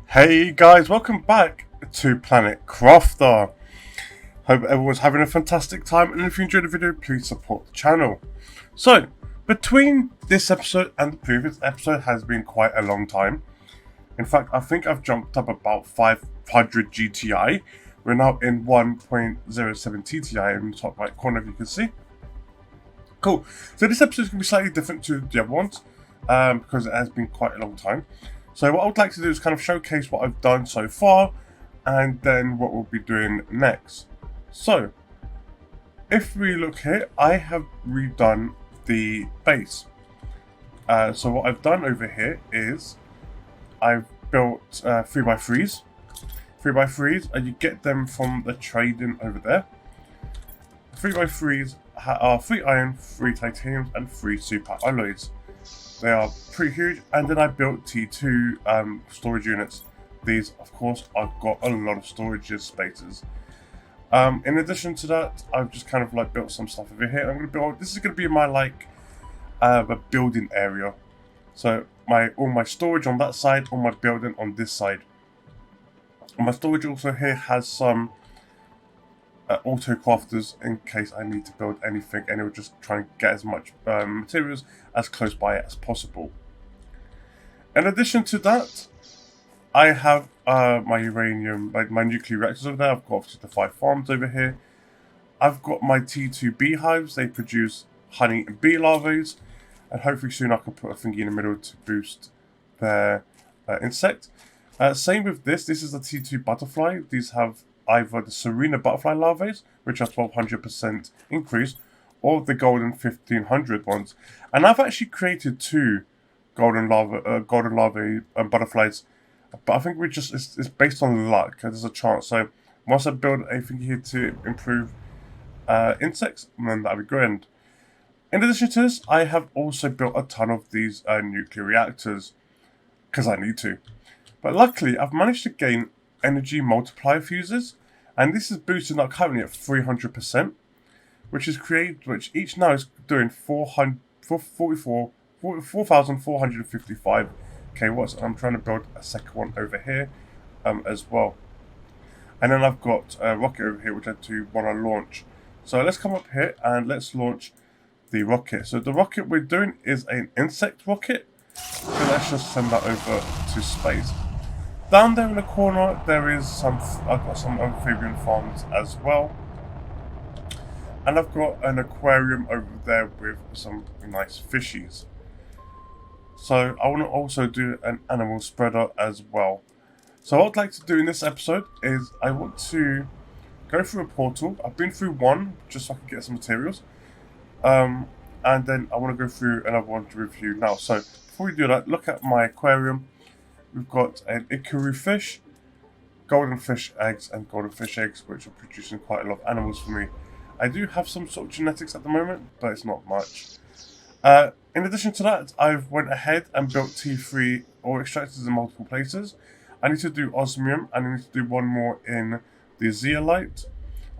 Hey guys, welcome back to Planet Crafter. Hope everyone's having a fantastic time, and if you enjoyed the video, please support the channel. So, between this episode and the previous episode has been quite a long time. In fact, I think I've jumped up about 500 GTI. We're now in 1.07 TTI in the top right corner, if you can see. Cool. So this episode is going to be slightly different to the other ones, because it has been quite a long time. So what I would like to do is kind of showcase what I've done so far, and then what we'll be doing next. So, if we look here, I have redone the base. So what I've done over here is I've built 3x3s. 3x3s, and you get them from the trading over there. 3x3s are 3 iron, 3 titanium, and 3 super alloys. They are pretty huge, and then I built T2 storage units. These, of course, I've got a lot of storage spaces. In addition to that, I've just kind of like built some stuff over here. I'm going to build. This is going to be my a building area. So all my storage on that side, all my building on this side. And my storage also here has some auto crafters in case I need to build anything, and it will just try and get as much materials as close by as possible. In addition to that, I have my uranium, like my nuclear reactors over there. I've got obviously the 5 farms over here. I've got my T2 beehives. They produce honey and bee larvae, and hopefully soon I can put a thingy in the middle to boost their insect. Same with this. This is the T2 butterfly. These have either the Serena butterfly larvae, which are 1200% increase, or the golden 1500 ones. And I've actually created 2 golden larvae butterflies, but I think it's based on luck. There's a chance. So once I build anything here to improve insects, then that'll be grand. In addition to this, I have also built a ton of these nuclear reactors because I need to. But luckily, I've managed to gain energy multiplier fuses, and this is boosted up currently at 300%, which each now is doing 4,455 kilowatts. And I'm trying to build a second one over here as well. And then I've got a rocket over here which I do want to launch. So let's come up here and let's launch the rocket. So the rocket we're doing is an insect rocket. So let's just send that over to space. Down there in the corner, there is I've got some amphibian farms as well. And I've got an aquarium over there with some nice fishies. So I want to also do an animal spreader as well. So what I'd like to do in this episode is I want to go through a portal. I've been through one just so I can get some materials. And then I want to go through another one to review now. So before we do that, look at my aquarium. We've got an Ikaru fish, golden fish eggs, and golden fish eggs, which are producing quite a lot of animals for me. I do have some sort of genetics at the moment, but it's not much. In addition to that, I've went ahead and built T3 ore extractors in multiple places. I need to do osmium, and I need to do one more in the zeolite.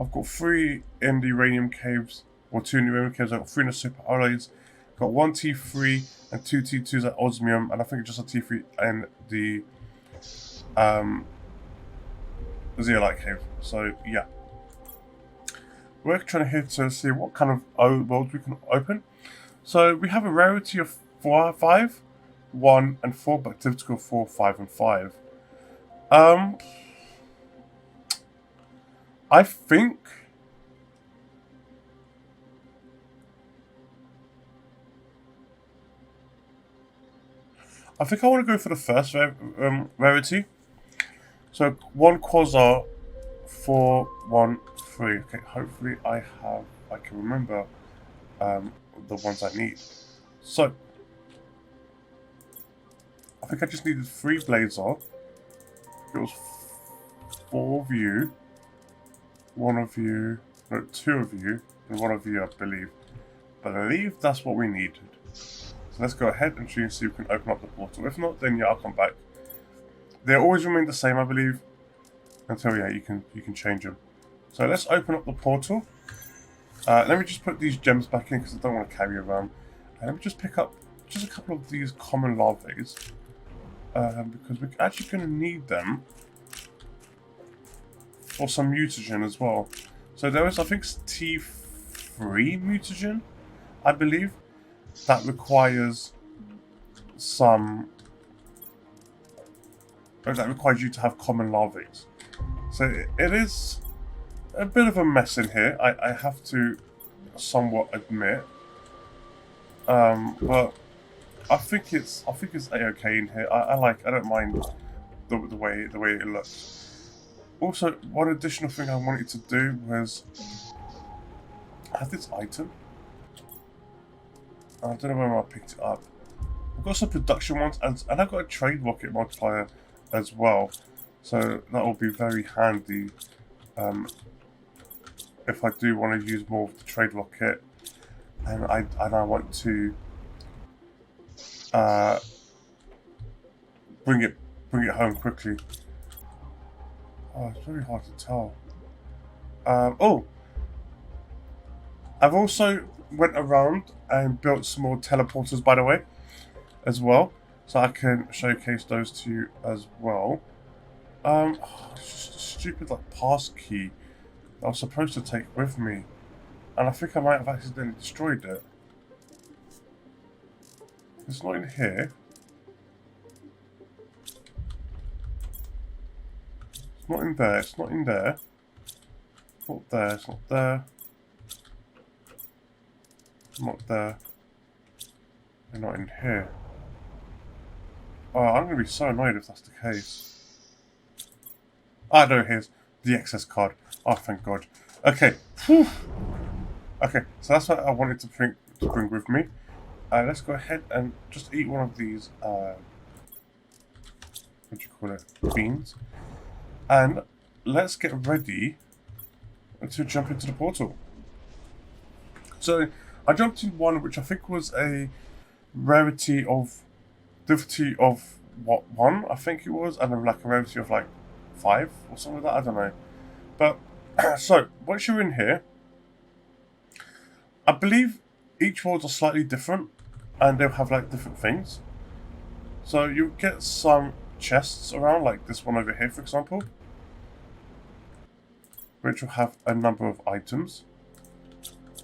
I've got 3 in the uranium caves, or 2 in the uranium caves. I've got 3 in the super alloys. Got 1 T3 and 2 T2s at osmium, and I think just a T3 in the zeolite cave. So yeah, we're trying here to see what kind of worlds we can open. So we have a rarity of 4, 5, 1, and 4, but difficulty 4, 5, and 5. I think I want to go for the first rarity. So 1 quasar, 4, 1, 3. Okay, hopefully I can remember the ones I need. So I think I just needed 3 blazer. It was 4 of you, 1 of you, no, 2 of you, and 1 of you, I believe. But I believe that's what we needed. So let's go ahead and see if we can open up the portal. If not, then yeah, I'll come back. They always remain the same, I believe, until yeah, you can change them. So let's open up the portal. Let me just put these gems back in because I don't want to carry around. And let me just pick up just a couple of these common larvae. because we're actually going to need them for some mutagen as well. So there is, I think, T3 mutagen, I believe, that requires some. That requires you to have common larvae. So it is a bit of a mess in here. I have to somewhat admit, but I think it's a-okay in here. I don't mind the way it looks. Also, one additional thing I wanted to do was have this item. I don't know where I picked it up. I've got some production ones, and I've got a trade rocket multiplier as well. So that will be very handy if I do want to use more of the trade rocket, and I want to bring it home quickly. Oh, it's very hard to tell. Oh, I've also went around and built some more teleporters, by the way, as well, so I can showcase those to you as well. It's just a stupid pass key that I was supposed to take with me, and I think I might have accidentally destroyed it. It's not in here. It's not in there. It's not in there. It's not there. It's not there. It's not there. They're not in here. Oh, I'm going to be so annoyed if that's the case. Ah, no, here's the excess card. Oh, thank God. Okay. Whew. Okay, so that's what I wanted to bring with me. Let's go ahead and just eat one of these, what do you call it, beans. And let's get ready to jump into the portal. So, I jumped in one which I think was a difficulty of what, 1, I think it was, and then like a rarity of like 5 or something like that, I don't know. But, so, once you're in here, I believe each worlds are slightly different, and they'll have like different things. So you'll get some chests around, like this one over here, for example, which will have a number of items.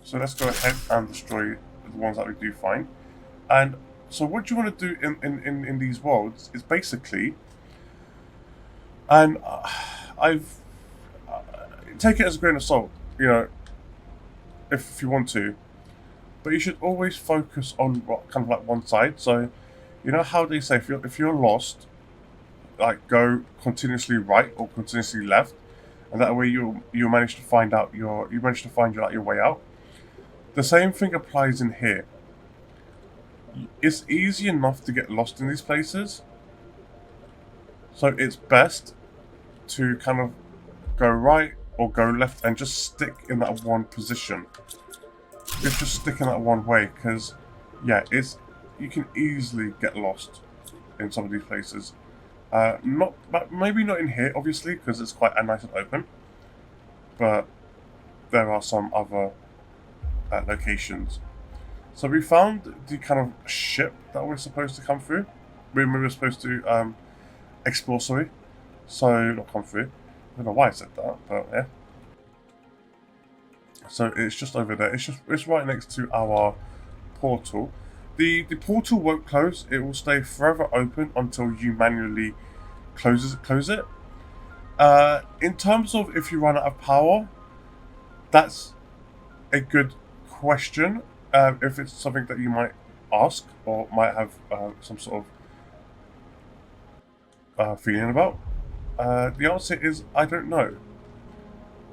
So let's go ahead and destroy the ones that we do find. And so what you want to do in these worlds is basically, and take it as a grain of salt, you know, if you want to, but you should always focus on what kind of like one side. So you know how they say if you're lost, like go continuously right or continuously left, and that way you manage to find your way out. The same thing applies in here. It's easy enough to get lost in these places, so it's best to kind of go right or go left and just stick in that one position. Just stick in that one way, because yeah, you can easily get lost in some of these places. Maybe not in here, obviously, because it's quite nice and open. But there are some other locations. So we found the kind of ship that we're supposed to come through. We were supposed to explore, sorry. So not come through. I don't know why I said that, but yeah. So it's just over there. It's right next to our portal. The portal won't close. It will stay forever open until you manually close it. In terms of if you run out of power, that's a good question. If it's something that you might ask or might have some sort of feeling about, the answer is I don't know.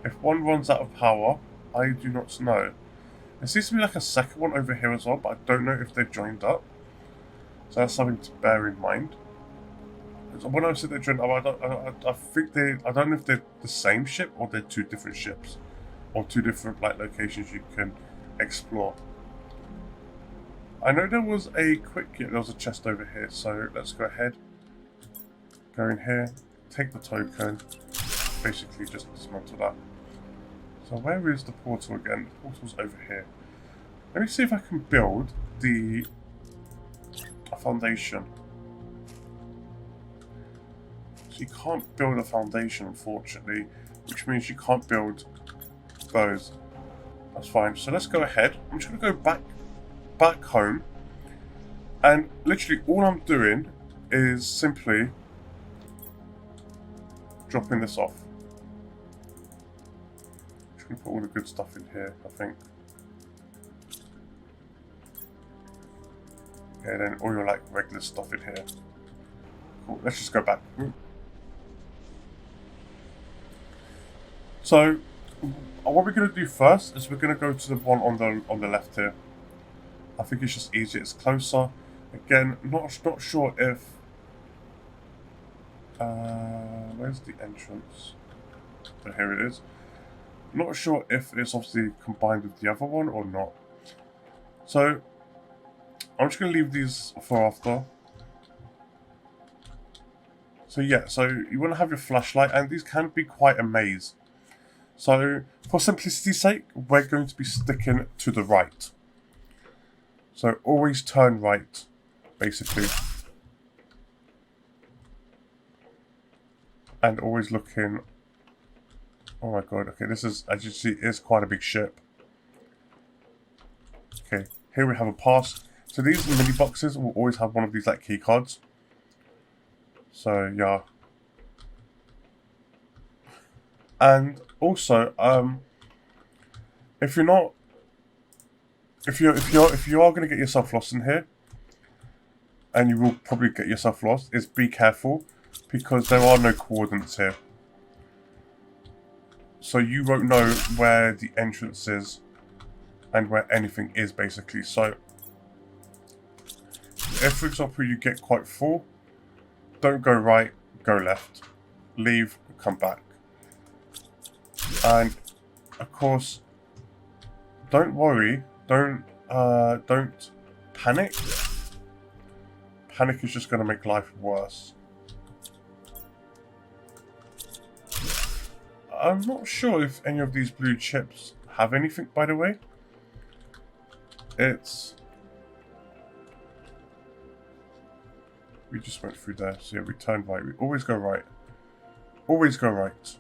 If one runs out of power, I do not know. There seems to be like a second one over here as well, but I don't know if they're joined up. So that's something to bear in mind. When I said they're joined up, I don't know if they're the same ship or they're two different ships, or two different like locations you can explore. I know there was there was a chest over here, so let's go ahead, go in here, take the token, basically just dismantle that. So where is the portal again? The portal's over here. Let me see if I can build a foundation. So you can't build a foundation, unfortunately, which means you can't build those. That's fine. So let's go ahead. I'm just going to go back home. And literally all I'm doing is simply dropping this off. Just going to put all the good stuff in here, I think. Okay, then all your like regular stuff in here. Cool. Let's just go back. So what we're going to do first is we're going to go to the one on the left here. I think it's just easier. It's closer. Again, not sure if where's the entrance? So here it is. Not sure if it's obviously combined with the other one or not. So I'm just going to leave these for after. So yeah, so you want to have your flashlight, and these can be quite a maze. So for simplicity's sake, we're going to be sticking to the right. So always turn right, basically. And always looking... Oh my god, okay, this is, as you see, is quite a big ship. Okay, here we have a pass. So these mini boxes will always have one of these like key cards. So yeah. And also, if you are going to get yourself lost in here, and you will probably get yourself lost, is be careful, because there are no coordinates here. So you won't know where the entrance is and where anything is, basically. So if, for example, you get quite full, don't go right, go left. Leave, come back. And of course, don't worry, don't panic. Panic is just going to make life worse. I'm not sure if any of these blue chips have anything, by the way. We just went through there, so yeah, we turned right. We always go right. Always go right.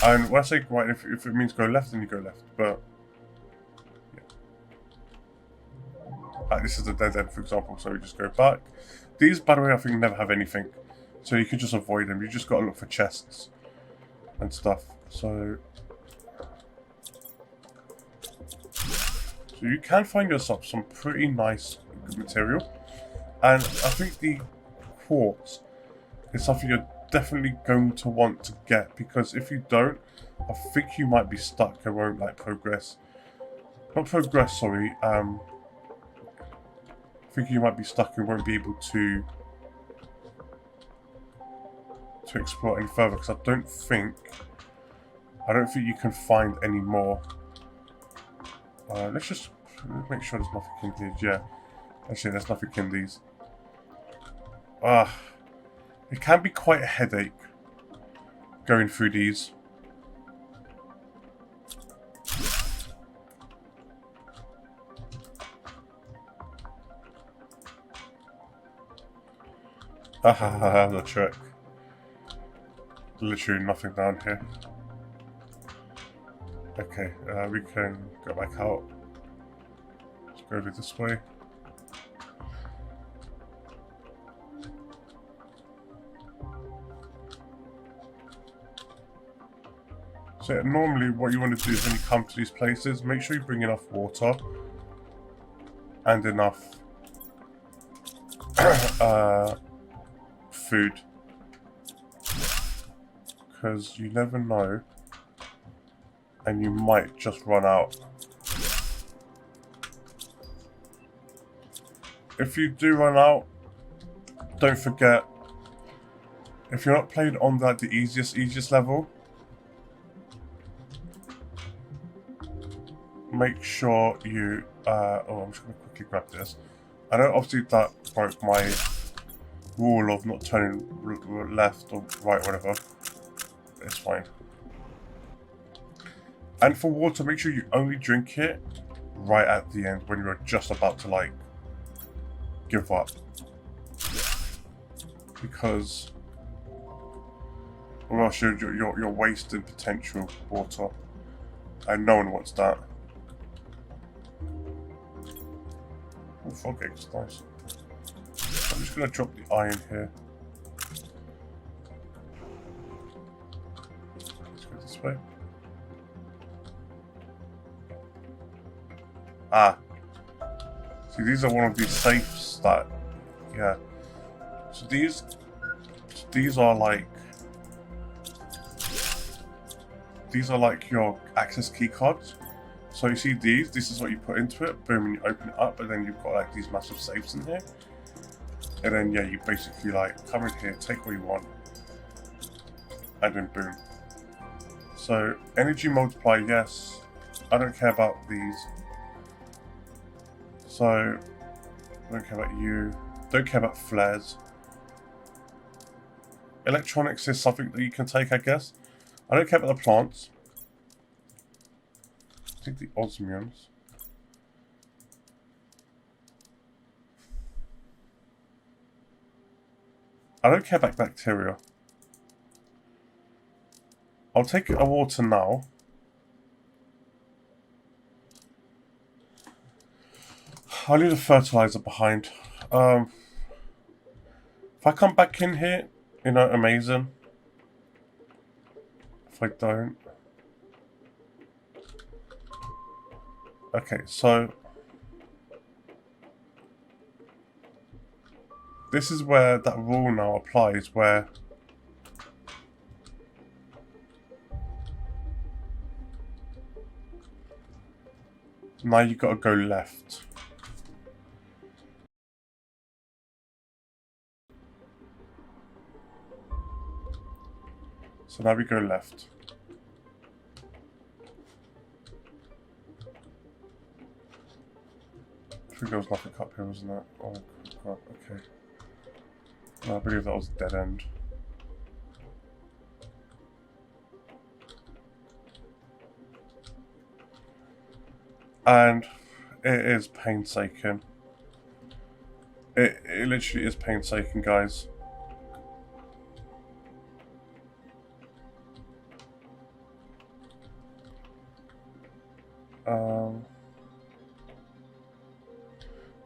And when I say right, if it means go left, then you go left. But yeah. This is a dead end, for example, so we just go back. These, by the way, I think never have anything, so you can just avoid them. You just got to look for chests and stuff. So you can find yourself some pretty nice good material. And I think the quartz is something you're definitely going to want to get, because if you don't, I think you might be stuck and won't like progress. Not progress, sorry. I think you might be stuck and won't be able to explore any further, because I don't think you can find any more. Let's just make sure there's nothing in here. Yeah, actually, there's nothing in these. It can be quite a headache going through these. The trick. Literally nothing down here. Okay, we can go back out. Let's go over this way. So normally what you want to do is when you come to these places, make sure you bring enough water and enough food, because you never know and you might just run out. If you do run out, don't forget, if you're not playing on the easiest level, make sure you oh, I'm just going to quickly grab this. I know obviously that broke my rule of not turning left or right, whatever. It's fine. And for water, make sure you only drink it right at the end when you're just about to like give up, because or else you're wasting potential water, and no one wants that. Oh, frog eggs, nice. I'm just gonna drop the iron here. Let's go this way. Ah, see, these are one of these safes that, yeah. So these are like your access key cards. So you see these, this is what you put into it, boom, and you open it up, and then you've got like these massive safes in here. And then yeah, you basically like come in here, take what you want, and then boom. So energy multiply, yes. I don't care about these. So I don't care about you. Don't care about flares. Electronics is something that you can take, I guess. I don't care about the plants. I think the osmiums. I don't care about bacteria. I'll take a water now. I'll leave the fertilizer behind. If I come back in here, you know, amazing. If I don't. Okay, so this is where that rule now applies, where now you've got to go left. So now we go left. I think there was nothing up here, wasn't there? Oh crap, okay. No, I believe that was a dead end. And it is painstaking. It literally is painstaking, guys.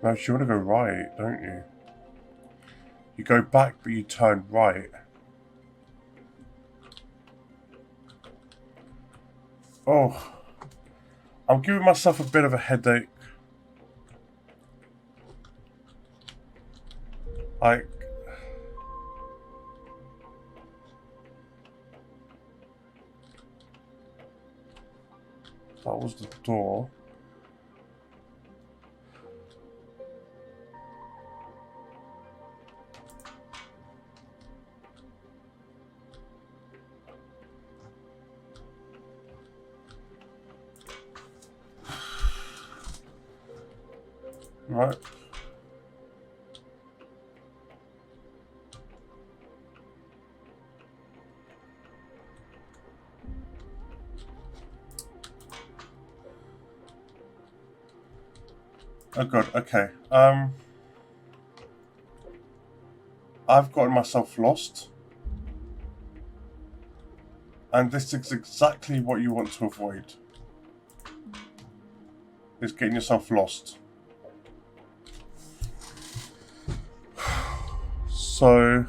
No, you want to go right, don't you? You go back, but you turn right. Oh, I'm giving myself a bit of a headache. Like, that was the door. Right. Oh god, okay. I've gotten myself lost. And this is exactly what you want to avoid. Is getting yourself lost. So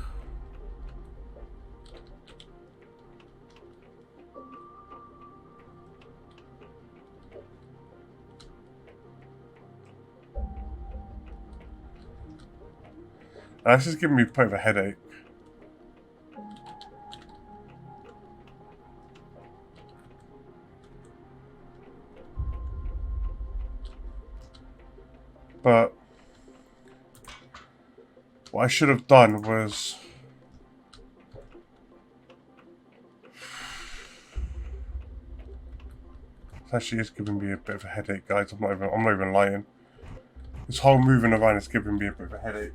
this is giving me a bit of a headache. But what I should have done was it actually is giving me a bit of a headache, guys. I'm not even lying. This whole moving around is giving me a bit of a headache.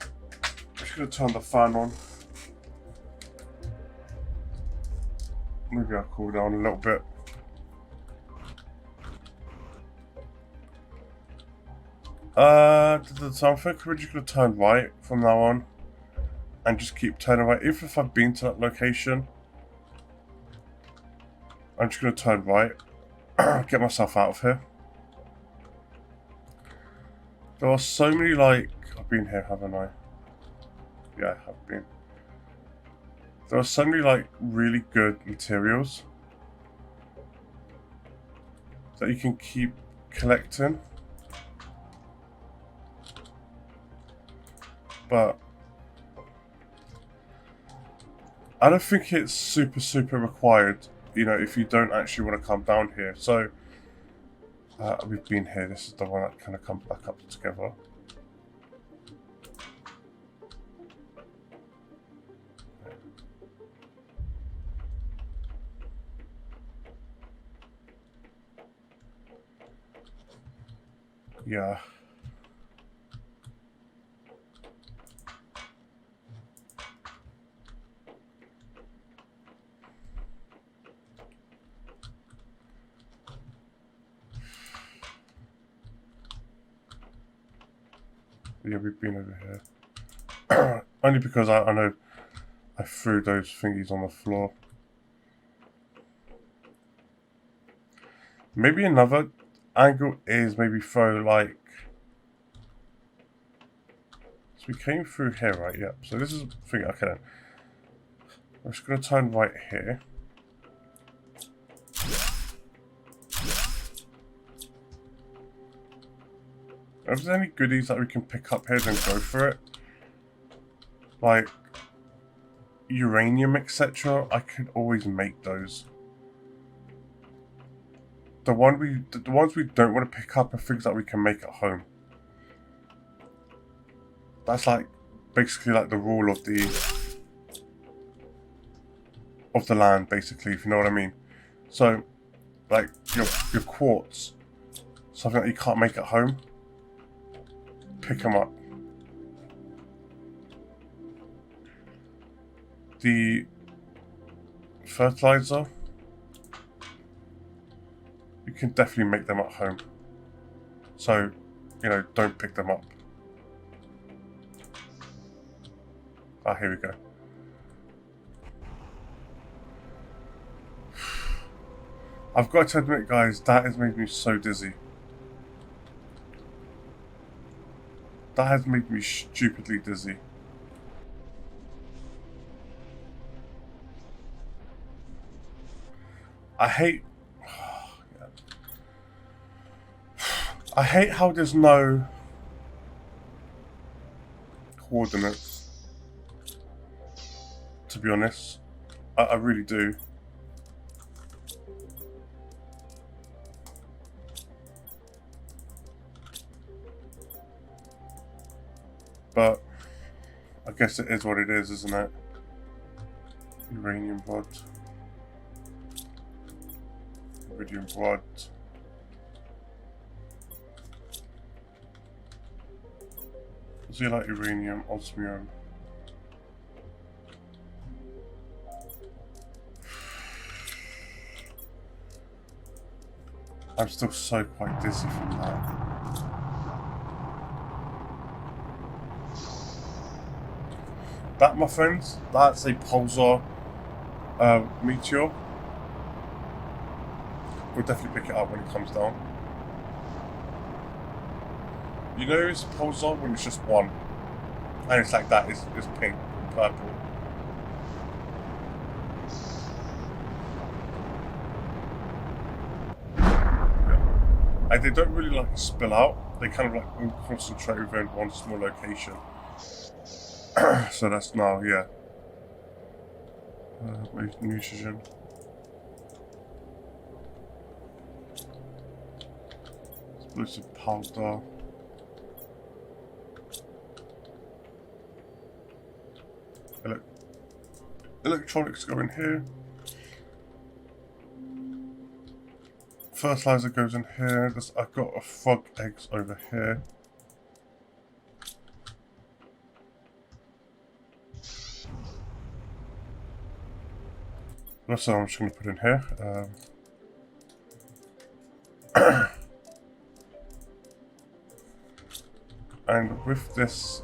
I'm just gonna turn the fan on. Maybe I'll cool down a little bit. So I think we're just gonna turn right from now on. and just keep turning right. Even if I've been to that location, I'm just going to turn right, get myself out of here. There are so many, like, I've been here, haven't I? Yeah, I have been. There are so many, like, really good materials that you can keep collecting. But I don't think it's super required, you know, if you don't actually want to come down here. So, we've been here. This is the one that kind of comes back up together. Yeah. Yeah, we've been over here. Only because I know I threw those thingies on the floor. Maybe another angle is maybe throw like... So we came through here, right? Yeah. So this is the thing. Okay then. I'm just going to turn right here. If there's any goodies that we can pick up here, then go for it. Like uranium, etc. I could always make those. The ones we don't want to pick up are things that we can make at home. That's like basically like the rule of the land, basically, if you know what I mean. So, like your quartz, something that you can't make at home, pick them up. The fertilizer, you can definitely make them at home. So, you know, don't pick them up. Ah, here we go. I've got to admit, guys, that has made me so dizzy. That has made me stupidly dizzy. I hate... I hate how there's no coordinates, to be honest. I really do. But I guess it is what it is, isn't it? Uranium rod. Iridium rod. Zeolite uranium, osmium. I'm still so quite dizzy from that. That, my friends, that's a pulsar meteor. We'll definitely pick it up when it comes down. You know it's a pulsar when it's just one. And it's like that, it's pink and purple. Yeah. And they don't really like spill out. They kind of like all concentrate within one small location. So that's now, yeah. Nutrition. Explosive powder. Electronics go in here. Fertilizer goes in here. I've got a frog eggs over here. That's what I'm just going to put in here. And with this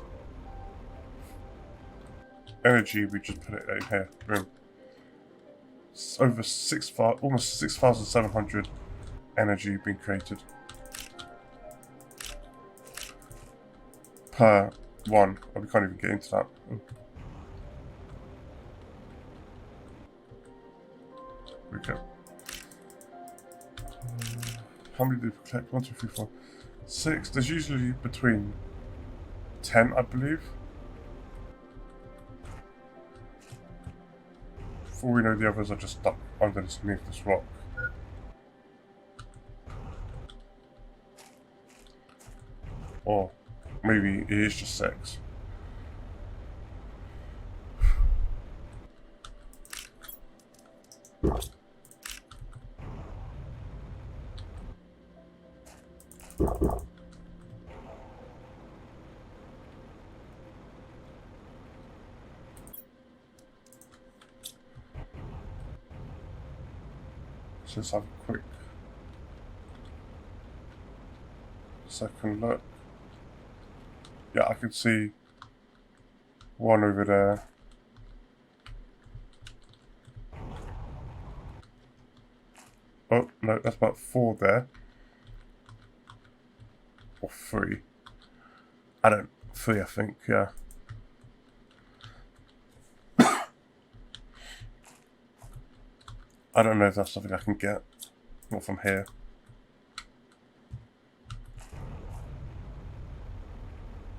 energy, we just put it in here. Boom. It's over almost 6,700 energy being created per one. Oh, we can't even get into that. We go. How many did we collect? 1, 2, 3, 4, 6. There's usually between 10, I believe. For all we know, the others are just stuck underneath this rock. Or maybe it is just 6. So let's have a quick second look. Yeah, I can see one over there. Oh, no, that's about 4 there. Or 3. 3, I think, yeah. I don't know if that's something I can get. Not from here.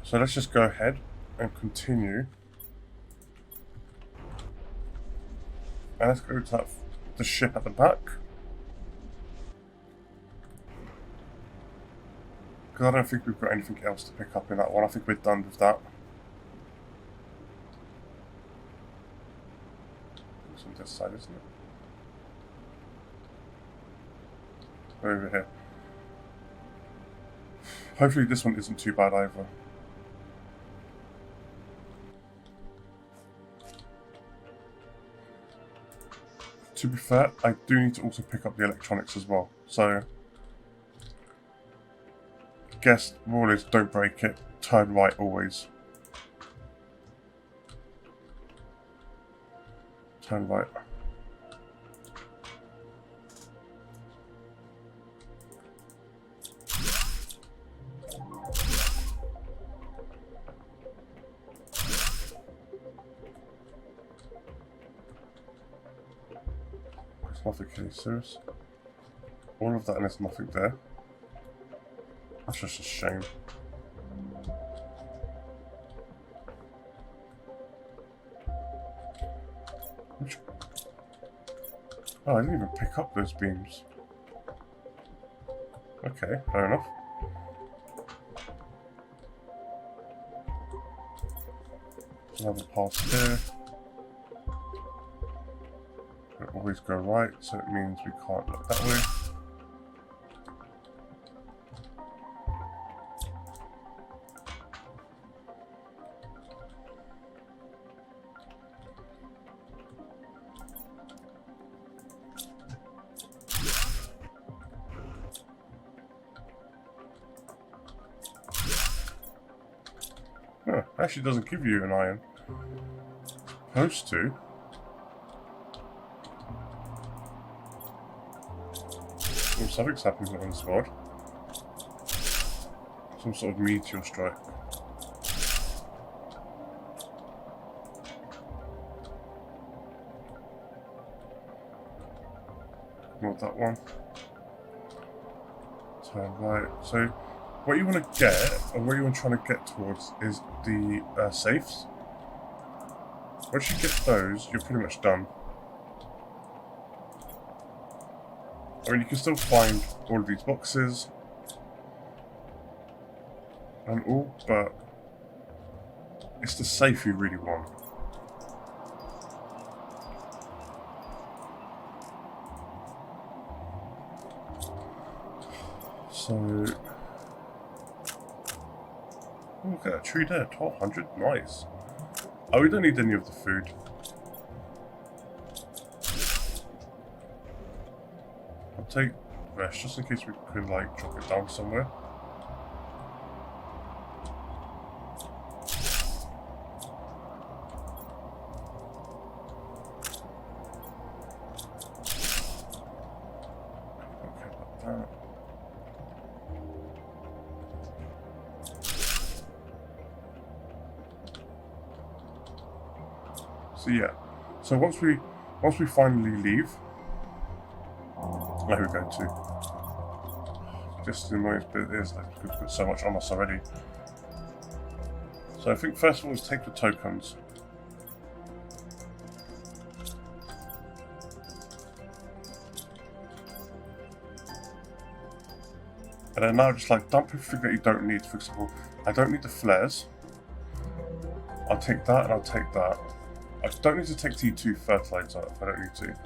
So let's just go ahead and continue. And let's go to the ship at the back. Because I don't think we've got anything else to pick up in that one. I think we're done with that. It's on this side, isn't it? Over here. Hopefully this one isn't too bad either. To be fair, I do need to also pick up the electronics as well. So, I guess rule is don't break it, turn right always. Turn right. Nothing, can you serious? All of that and there's nothing there. That's just a shame. Oh, I didn't even pick up those beams. Okay, fair enough. Another pass here. Always go right, so it means we can't look that way. Huh, actually doesn't give you an iron. Supposed to. Something's happening on the squad. Some sort of meteor strike. Not that one. Turn right. So, what you want to get, or what you want to try to get towards, is the safes. Once you get those, you're pretty much done. I mean, you can still find all of these boxes and all, but it's the safe you really want. So, look at that tree there, 1200, nice. Oh, we don't need any of the food. I'll take rest just in case we could like drop it down somewhere. So yeah. So once we finally leave, there we go too. Just the annoying bit is that we've got so much on us already. So I think first of all is take the tokens. And then now just like dump everything that you don't need. For example, I don't need the flares. I'll take that and I'll take that. I don't need to take T2 fertilizer if I don't need to.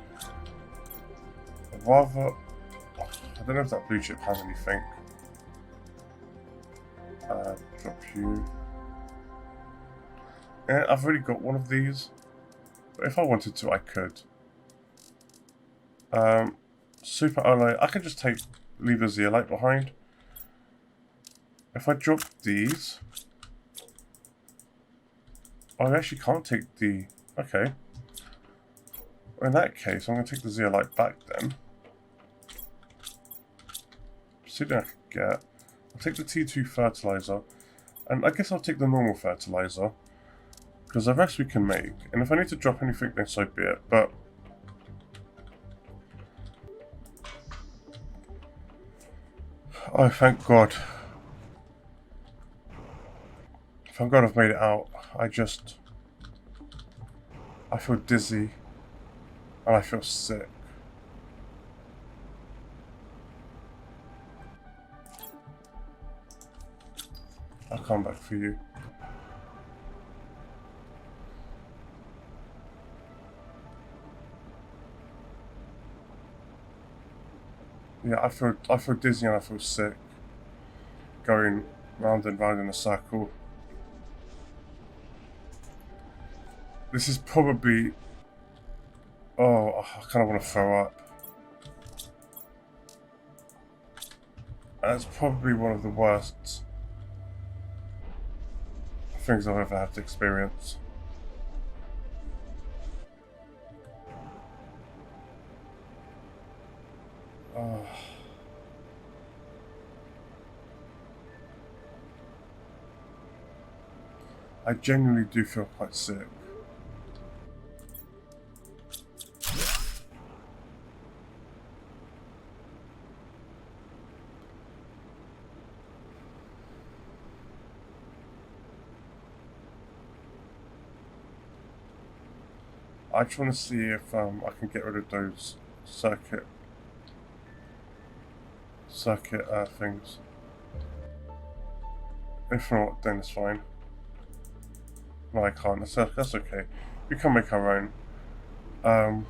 I'd rather... I don't know if that blue chip has anything. Drop you. Yeah, I've already got one of these. But if I wanted to, I could. Super alloy. I can just leave a zeolite behind. If I drop these... Oh, I actually can't take the... Okay. In that case, I'm going to take the zeolite back then. See what I can get. I'll take the T2 fertilizer. And I guess I'll take the normal fertilizer. Because the rest we can make. And if I need to drop anything, then so be it. But... Oh, thank God. Thank God I've made it out. I feel dizzy. And I feel sick. I'll come back for you. Yeah, I feel dizzy and I feel sick. Going round and round in a circle. This is probably... Oh, I kind of want to throw up. That's probably one of the worst things I've ever had to experience. Oh. I genuinely do feel quite sick. I just want to see if I can get rid of those circuit things. If not, then it's fine. No, I can't. That's okay. We can make our own.